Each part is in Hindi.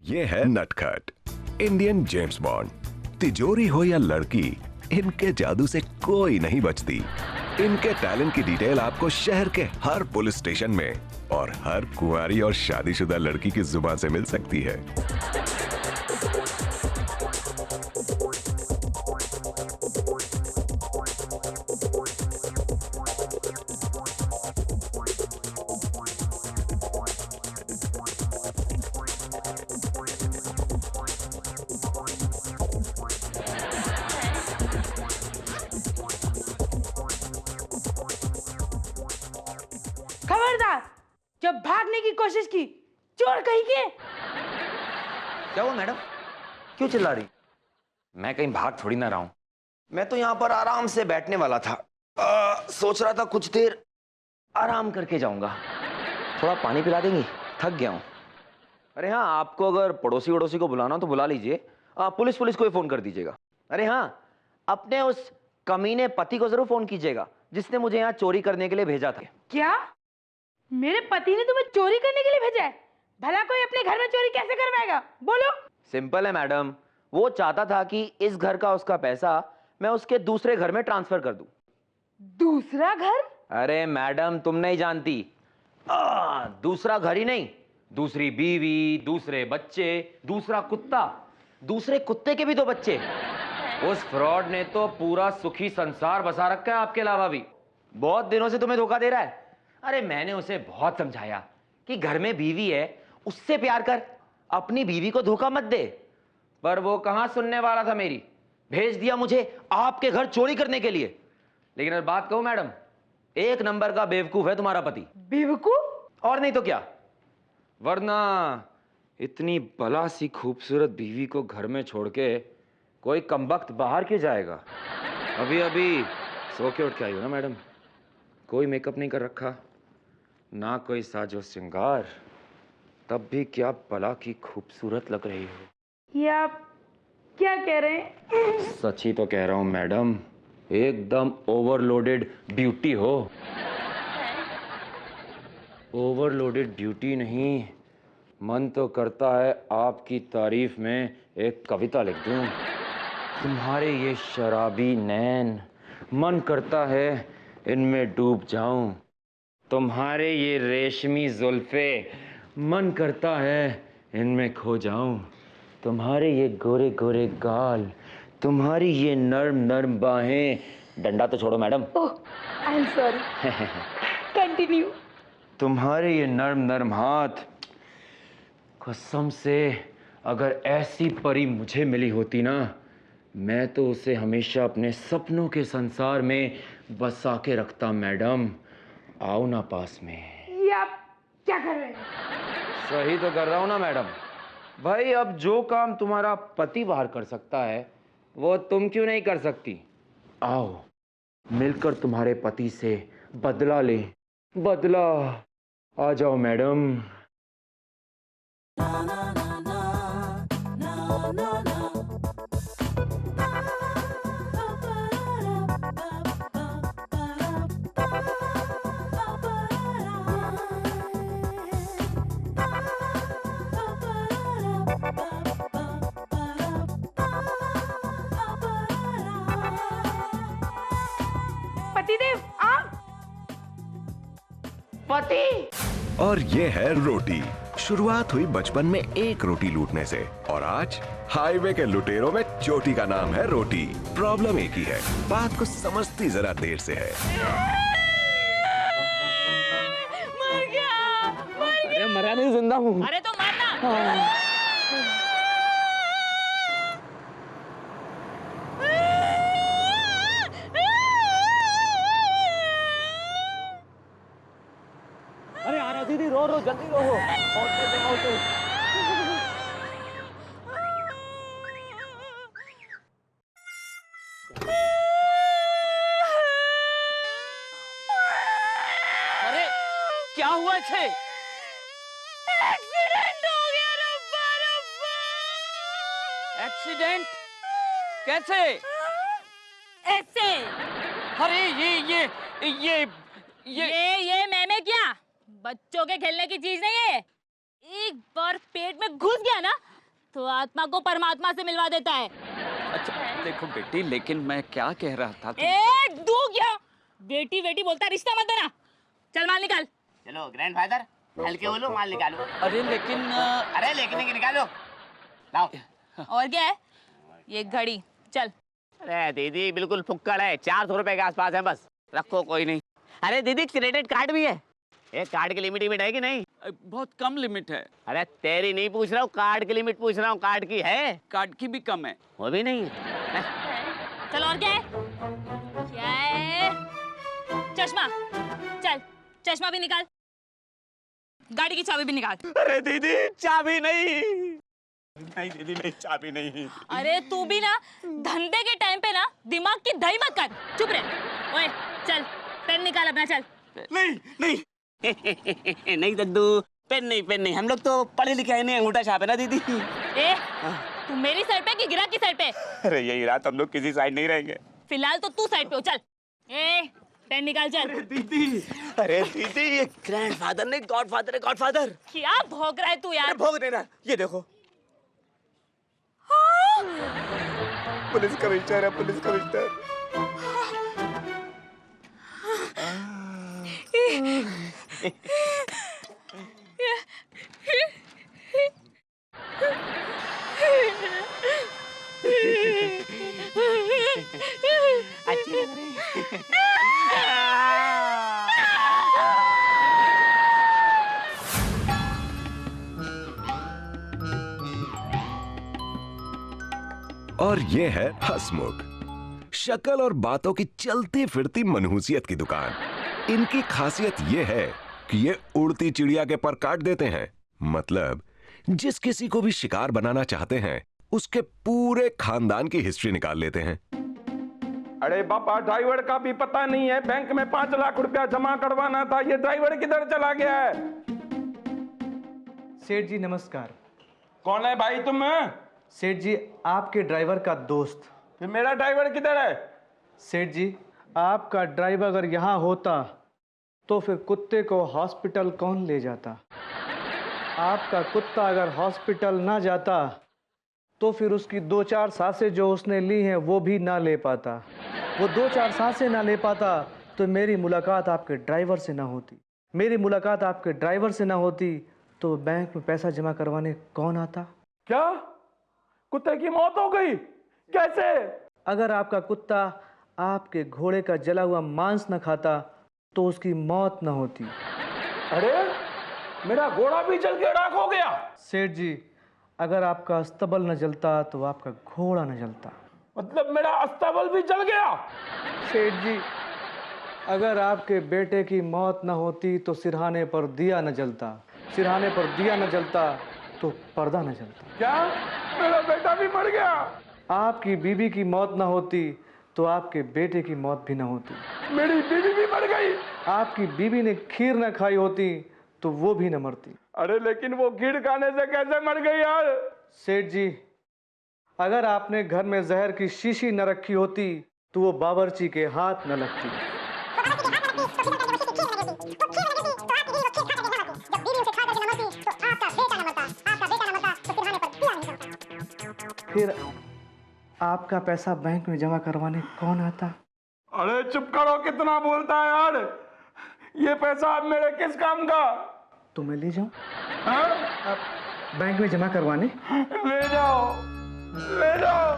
ये है नटखट, इंडियन जेम्स बॉन्ड। तिजोरी हो या लड़की, इनके जादू से कोई नहीं बचती। इनके टैलेंट की डिटेल आपको शहर के हर पुलिस स्टेशन में और हर कुंवारी और शादीशुदा लड़की की जुबान से मिल सकती है। खबरदार, जब भागने की कोशिश की, चोर कहीं के। क्या हुआ मैडम, क्यों चिल्ला रही? मैं कहीं भाग थोड़ी ना रहा हूं। मैं तो यहाँ पर आराम से बैठने वाला था। सोच रहा था कुछ देर आराम करके जाऊंगा। थोड़ा पानी पिला देंगी? थक गया हूं। अरे हाँ, आपको अगर पड़ोसी वड़ोसी को बुलाना हो तो बुला लीजिए। पुलिस को ही फोन कर दीजिएगा। अरे हाँ, अपने उस कमीने पति को जरूर फोन कीजिएगा जिसने मुझे यहाँ चोरी करने के लिए भेजा था। क्या? मेरे पति ने तुम्हें चोरी करने के लिए भेजा है? भला कोई अपने घर में चोरी कैसे करवाएगा? बोलो। सिंपल है मैडम, वो चाहता था कि इस घर का उसका पैसा मैं उसके दूसरे घर में ट्रांसफर कर दूं। दूसरा घर? अरे मैडम, तुम नहीं जानती। दूसरा घर ही नहीं, दूसरी बीवी, दूसरे बच्चे, दूसरा कुत्ता, दूसरे कुत्ते के भी तो बच्चे। उस फ्रॉड ने तो पूरा सुखी संसार बसा रखा है आपके अलावा भी। बहुत दिनों से तुम्हें धोखा दे रहा है। अरे मैंने उसे बहुत समझाया कि घर में बीवी है, उससे प्यार कर, अपनी बीवी को धोखा मत दे, पर वो कहां सुनने वाला था मेरी। भेज दिया मुझे आपके घर चोरी करने के लिए। लेकिन अगर बात कहूं मैडम, एक नंबर का बेवकूफ है तुम्हारा पति। बेवकूफ? और नहीं तो क्या, वरना इतनी बला सी खूबसूरत बीवी को घर में छोड़ के कोई कमबख्त बाहर क्यों जाएगा? अभी अभी सो के उठ के आई हो ना मैडम, कोई मेकअप नहीं कर रखा, ना कोई साजो श्रृंगार, तब भी क्या बला की खूबसूरत लग रही हो। ये आप क्या कह रहे हैं? सच ही तो कह रहा हूं मैडम, एकदम ओवरलोडेड ब्यूटी हो। ओवरलोडेड ब्यूटी नहीं, मन तो करता है आपकी तारीफ में एक कविता लिख दूं। तुम्हारे ये शराबी नैन, मन करता है इनमें डूब जाऊं। तुम्हारे ये रेशमी जुल्फे, मन करता है इनमें खो जाऊं। तुम्हारे ये गोरे गोरे गाल, तुम्हारी ये नर्म नर्म बाहें। डंडा तो छोड़ो madam. Oh, I am sorry. Continue. तुम्हारे ये नर्म नर्म हाथ, कसम से अगर ऐसी परी मुझे मिली होती ना, मैं तो उसे हमेशा अपने सपनों के संसार में बसा के रखता। मैडम आओ ना पास में। ये आप क्या कर रहे हैं? सही तो कर रहा हूं ना मैडम। भाई, अब जो काम तुम्हारा पति बाहर कर सकता है वो तुम क्यों नहीं कर सकती? आओ मिलकर तुम्हारे पति से बदला ले, बदला। आ जाओ मैडम। पतिदेव, आप? पति? और ये है रोटी। शुरुआत हुई बचपन में एक रोटी लूटने से, और आज हाईवे के लुटेरों में चोटी का नाम है रोटी। प्रॉब्लम एक ही है, बात को समझती जरा देर से है। मर गया, मर गया। अरे मरा नहीं, जिंदा हूँ। अरे तो मरना। अरे आ रहा दीदी, रो जल्दी रो। अरे क्या हुआ इसे? एक्सीडेंट हो गया रब्बा, रब्बा। एक्सीडेंट? कैसे? ऐसे। अरे ये मैंने क्या? बच्चों के खेलने की चीज नहीं है। एक बार पेट में घुस गया ना, तो आत्मा को परमात्मा से मिलवा देता है। अच्छा देखो बेटी, लेकिन मैं क्या कह रहा था दू क्या बेटी बेटी बोलता, रिश्ता मत देना। चल माल निकाल। चलो ग्रैंडफादर, हल्के बोलो, माल निकालो। अरे लेकिन अरे लेकिन की निकालो, लाओ। और क्या है? ये घड़ी। चल। अरे दीदी बिल्कुल फुक्कड़ है, 400 रुपए के आसपास है, बस रखो, कोई नहीं। अरे दीदी क्रेडिट कार्ड भी है, एक कार्ड की लिमिट है कि नहीं? बहुत कम लिमिट है। अरे तेरी नहीं पूछ रहा हूँ, कार्ड की लिमिट पूछ रहा हूँ। कार्ड की है? कार्ड की भी कम है। वो भी नहीं है। चल और क्या है? क्या है? चश्मा। चल चश्मा भी निकाल, गाड़ी की चाबी भी निकाल। अरे दीदी चाबी नहीं। नहीं दीदी नहीं, चाबी नहीं। अरे तू भी ना धंधे के टाइम पे ना दिमाग की दही मत कर, चुप रह। ओए चल पेन निकाल अपना, चल। नहीं नहीं नहीं दद्दू, पेन नहीं, हम लोग तो पढ़े लिखे हैं, नहीं अंगूठा छाप है ना दीदी। ए तू मेरी साइड पे कि गिरा की साइड पे? अरे यही रात हम लोग किसी साइड नहीं रहेंगे। फिलहाल तो तू साइड पे हो, चल। ए पेन निकाल, चल। अरे दीदी ये ग्रैंडफादर नहीं, गॉडफादर है, गॉडफादर। क्या भौंक रहा है तू यार? भोग देना, ये देखो। पुलिस कमिश्नर है, पुलिस कमिश्नर। अच्छी लग रही है। और ये है हंसमुख, शक्ल और बातों की चलती फिरती मनहूसियत की दुकान। इनकी खासियत ये है कि ये उड़ती चिड़िया के पर काट देते हैं, मतलब जिस किसी को भी शिकार बनाना चाहते हैं उसके पूरे खानदान की हिस्ट्री निकाल लेते हैं। अरे बापा, ड्राइवर का भी पता नहीं है, बैंक में 5 लाख रुपया जमा करवाना था, ये ड्राइवर किधर चला गया है? सेठ जी नमस्कार। कौन है भाई तुम? सेठ जी आपके ड्राइवर का दोस्त। फिर मेरा ड्राइवर किधर है? सेठ जी आपका ड्राइवर अगर यहाँ होता तो फिर कुत्ते को हॉस्पिटल कौन ले जाता? आपका कुत्ता अगर हॉस्पिटल ना जाता तो फिर उसकी 2-4 सांसें जो उसने ली हैं वो भी ना ले पाता। वो 2-4 सांसें ना ले पाता तो मेरी मुलाकात आपके ड्राइवर से ना होती। मेरी मुलाकात आपके ड्राइवर से ना होती तो बैंक में पैसा जमा करवाने कौन आता? क्या कुत्ते की मौत हो गई? कैसे? अगर आपका कुत्ता आपके घोड़े का जला हुआ मांस न खाता तो उसकी मौत न होती। अरे मेरा घोड़ा भी जल के राख हो गया। सेठ जी अगर आपका अस्तबल न जलता तो आपका घोड़ा न जलता। मतलब मेरा अस्तबल भी जल गया? सेठ जी अगर आपके बेटे की मौत न होती तो सिरहाने पर दिया न जलता, सिरहाने पर दिया न जलता तो पर्दा न जलता। क्या मेरा बेटा भी मर गया? आपकी बीबी की मौत न होती तो आपके बेटे की मौत भी न होती। मेरी बीवी भी मर गई? आपकी बीबी ने खीर न खाई होती तो वो भी न मरती। अरे लेकिन वो खीर खाने से कैसे मर गई यार? सेठ जी अगर आपने घर में जहर की शीशी न रखी होती तो वो बावर्ची के हाथ न लगती। फिर आपका पैसा बैंक में जमा करवाने कौन आता? अरे चुप करो, कितना बोलता है यार? ये पैसा अब मेरे किस काम का? तो मैं ले जाऊं हाँ? आप बैंक में जमा करवाने? ले जाओ, ले जाओ।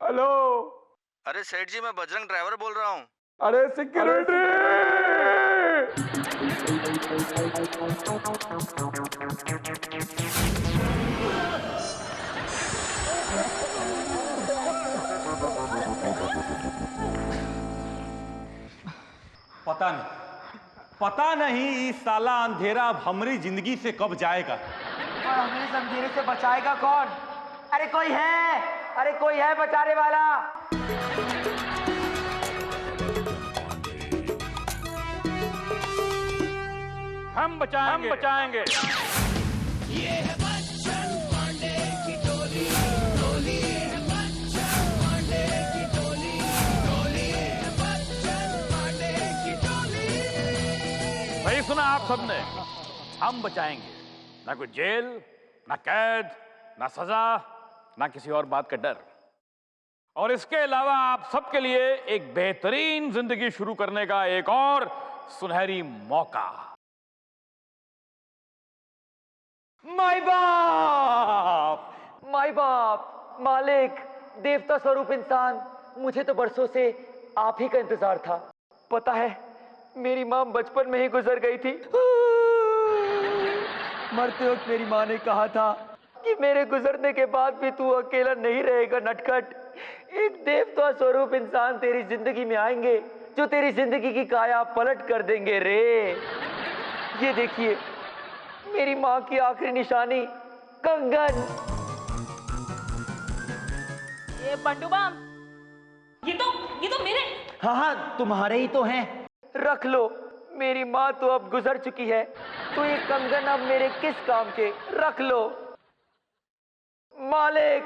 हेलो। अरे सेठ जी मैं बजरंग ड्राइवर बोल रहा हूँ। अरे सिक्योरिटी। पता नहीं इस साला अंधेरा अब हमारी जिंदगी से कब जाएगा। और हमें इस अंधेरे से बचाएगा कौन? अरे कोई है, अरे कोई है बचाने वाला? हम बचाएंगे। ये है बच्चन पांडे की टोली, टोली है बच्चन पांडे की टोली, टोली है बच्चन पांडे की टोली। सही सुना आप सबने, हम बचाएंगे। ना कोई जेल, ना कैद, ना सजा, ना किसी और बात का डर। और इसके अलावा आप सबके लिए एक बेहतरीन जिंदगी शुरू करने का एक और सुनहरी मौका। माई बाप, माई बाप, मालिक, देवता स्वरूप इंसान, मुझे तो बरसों से आप ही का इंतजार था। पता है, मेरी माँ बचपन में ही गुजर गई थी। मरते वक्त मेरी माँ ने कहा था कि मेरे गुजरने के बाद भी तू अकेला नहीं रहेगा नटखट। एक देवता स्वरूप इंसान तेरी जिंदगी में आएंगे जो तेरी जिंदगी की काया पलट कर देंगे रे। ये देखिए, मेरी माँ की आखिरी निशानी, कंगन। ये बंडू बम, ये तो मेरे। हाँ हाँ, तुम्हारे ही तो हैं। रख लो, मेरी माँ तो अब गुजर चुकी है, तो ये कंगन अब मेरे किस काम के। रख लो। मालिक,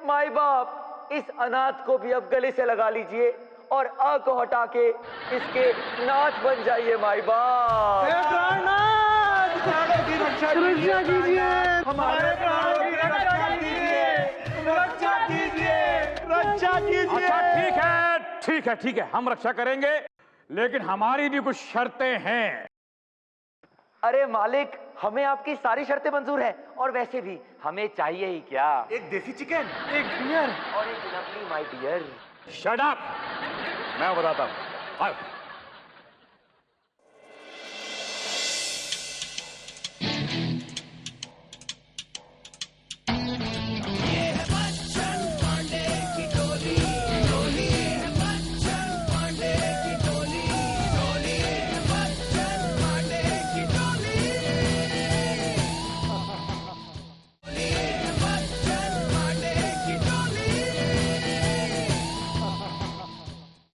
माई बाप, इस अनाथ को भी अब गले से लगा लीजिए और अ को हटा के इसके नाथ बन जाइए माई बाप। प्राणों की रक्षा कीजिए, हमारे प्राणों की रक्षा कीजिए, रक्षा कीजिए, रक्षा कीजिए। अच्छा ठीक है, ठीक है, हम रक्षा करेंगे, लेकिन हमारी भी कुछ शर्तें हैं। अरे मालिक, हमें आपकी सारी शर्तें मंजूर हैं, और वैसे भी हमें चाहिए ही क्या? एक देसी चिकन, एक बियर और एक lovely my dear. Shut up, मैं बताता हूँ। आओ।